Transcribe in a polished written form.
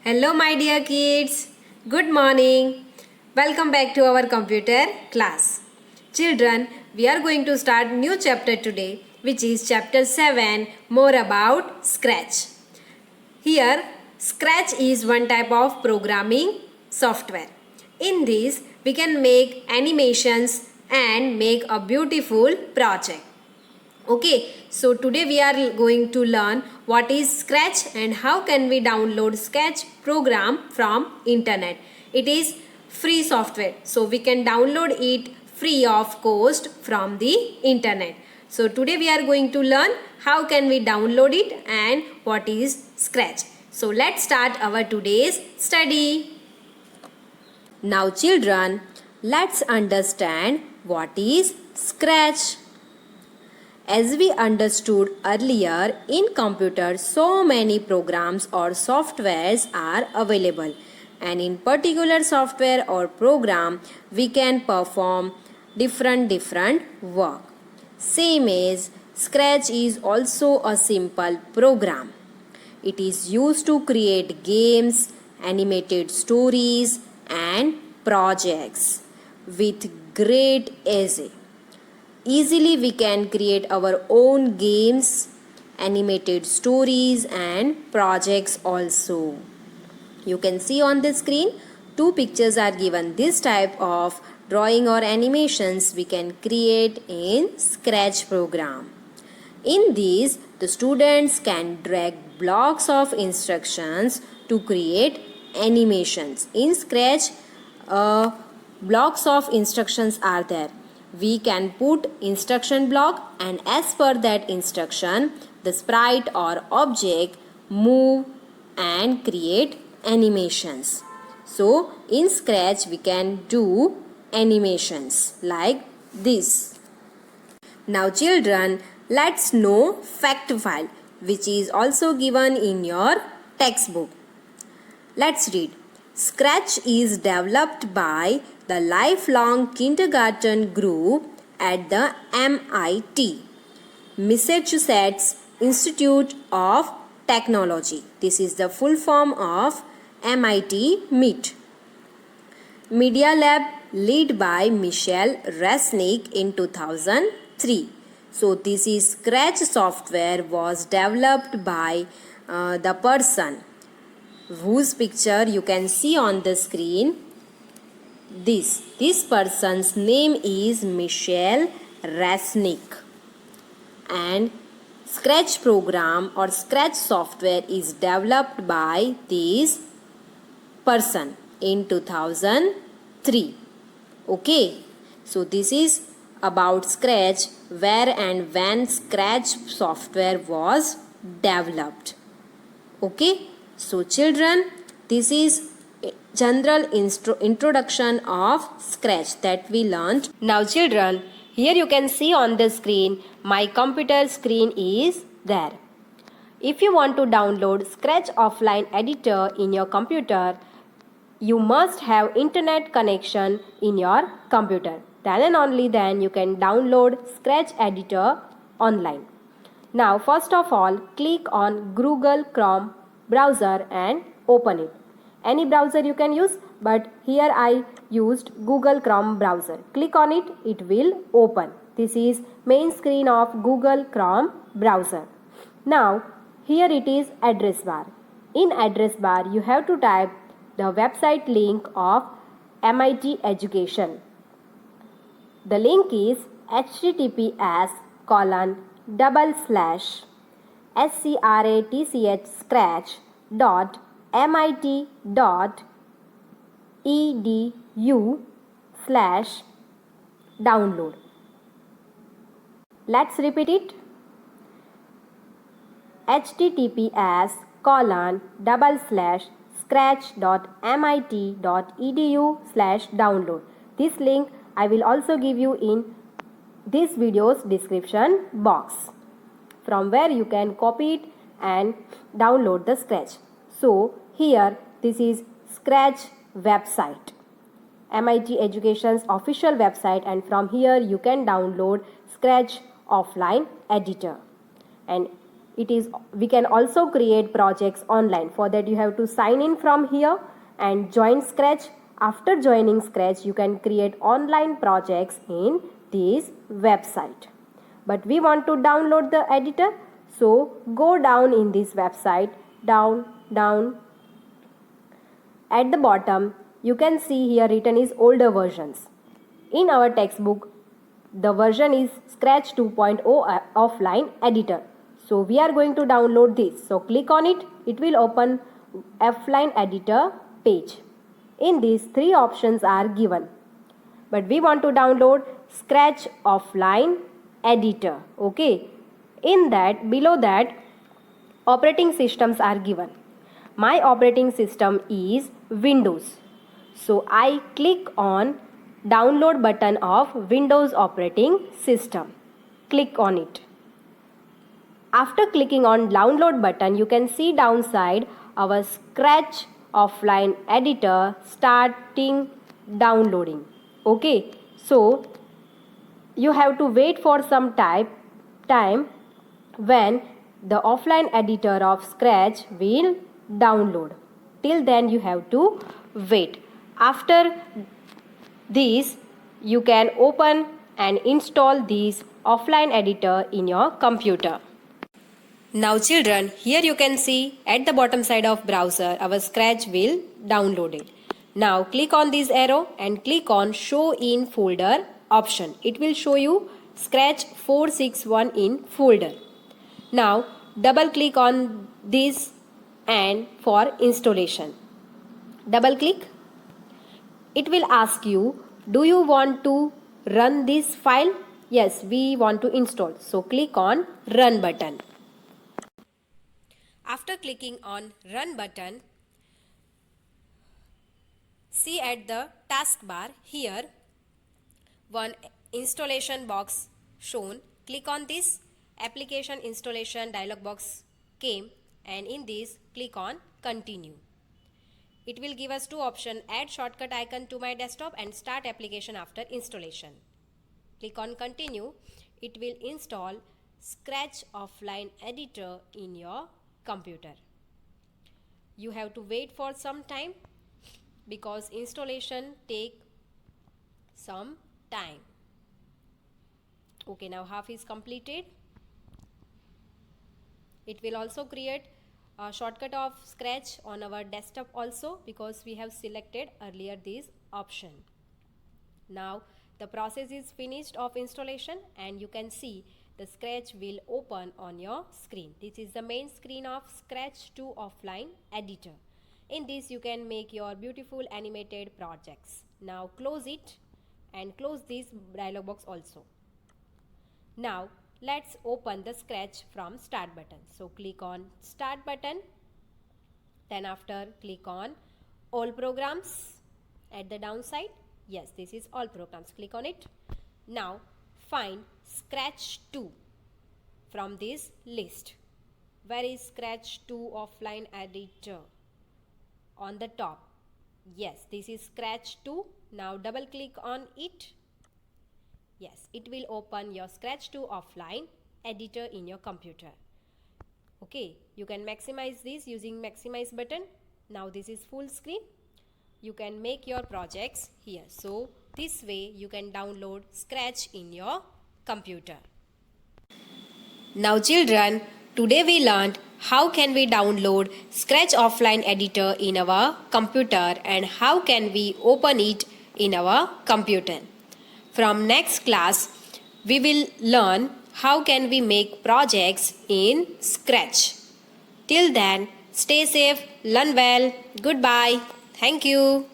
Hello, my dear kids. Good morning. Welcome back to our computer class. Children, we are going to start new chapter today, which is chapter 7, more about Scratch. Here, Scratch is one type of programming software. In this, we can make animations and make a beautiful project. Okay, so today we are going to learn what is Scratch and how can we download Scratch program from internet. It is free software, so we can download it free of cost from the internet. So today we are going to learn how can we download it and what is Scratch. So let's start our today's study. Now children, let's understand what is Scratch. As we understood earlier, in computers so many programs or softwares are available, and in particular software or program we can perform different work. Same as Scratch is also a simple program. It is used to create games, animated stories and projects with great ease. Easily we can create our own games, animated stories and projects also. You can see on the screen two pictures are given. This type of drawing or animations we can create in Scratch program. In these, the students can drag blocks of instructions to create animations. In Scratch, blocks of instructions are there. We can put instruction block and as per that instruction the sprite or object move and create animations. So in Scratch we can do animations like this. Now children, let's know fact file which is also given in your textbook. Let's read. Scratch is developed by the Lifelong Kindergarten Group at the MIT, Massachusetts Institute of Technology. This is the full form of MIT MIT. Media Lab led by Michelle Resnick in 2003. So this is Scratch software was developed by the person whose picture you can see on the screen. This person's name is Michelle Resnick, and Scratch program or Scratch software is developed by this person in 2003. Okay, so this is about Scratch, where and when Scratch software was developed. Okay, so children, this is general introduction of Scratch that we learned. Now children, here you can see on the screen, my computer screen is there. If you want to download Scratch offline editor in your computer, you must have internet connection in your computer. Then and only then you can download Scratch editor online. Now first of all, click on Google Chrome browser and open it. Any browser you can use, but here I used Google Chrome browser. Click on it, it will open. This is main screen of Google Chrome browser. Now here it is address bar. In address bar you have to type the website link of MIT Education. The link is https://scratch.mit.edu/download. Let's repeat it. https://scratch.mit.edu/download. This link I will also give you in this video's description box, from where you can copy it and download the Scratch. So here this is Scratch website, MIT Education's official website, and from here you can download Scratch offline editor, and we can also create projects online. For that you have to sign in from here and join Scratch. After joining Scratch, you can create online projects in this website. But we want to download the editor, so go down in this website, down. At the bottom, you can see here written is older versions. In our textbook, the version is Scratch 2.0 offline editor. So we are going to download this. So click on it. It will open offline editor page. In these 3 options are given. But we want to download Scratch offline editor. Okay. In that, below that, operating systems are given. My operating system is Windows. So I click on download button of Windows operating system. Click on it. After clicking on download button, you can see downside our Scratch offline editor starting downloading. Okay, so you have to wait for some time when the offline editor of Scratch will download. Till then you have to wait. After this, you can open and install this offline editor in your computer. Now children, here you can see at the bottom side of browser our Scratch will download it. Now click on this arrow and click on show in folder option. It will show you Scratch 461 in folder. Now double click on this and for installation. Double click. It will ask you, do you want to run this file? Yes, we want to install. So click on run button. After clicking on run button, see at the taskbar here one installation box shown. Click on this. Application installation dialog box came, and in this click on continue. It will give us 2 options, add shortcut icon to my desktop and start application after installation. Click on continue. It will install Scratch offline editor in your computer. You have to wait for some time because installation take some time. Okay, now half is completed. It will also create a shortcut of Scratch on our desktop also because we have selected earlier this option. Now the process is finished of installation and you can see the Scratch will open on your screen. This is the main screen of Scratch 2 offline editor. In this you can make your beautiful animated projects. Now close it and close this dialog box also. Now let's open the Scratch from start button. So click on start button. Then after click on all programs at the downside. Yes, this is all programs. Click on it. Now find Scratch 2 from this list. Where is Scratch 2 offline editor? On the top. Yes, this is Scratch 2. Now double click on it. Yes, it will open your Scratch 2 offline editor in your computer. Okay, you can maximize this using maximize button. Now this is full screen. You can make your projects here. So this way you can download Scratch in your computer. Now children, today we learned how can we download Scratch offline editor in our computer and how can we open it in our computer. From next class, we will learn how can we make projects in Scratch. Till then, stay safe, learn well, goodbye, thank you.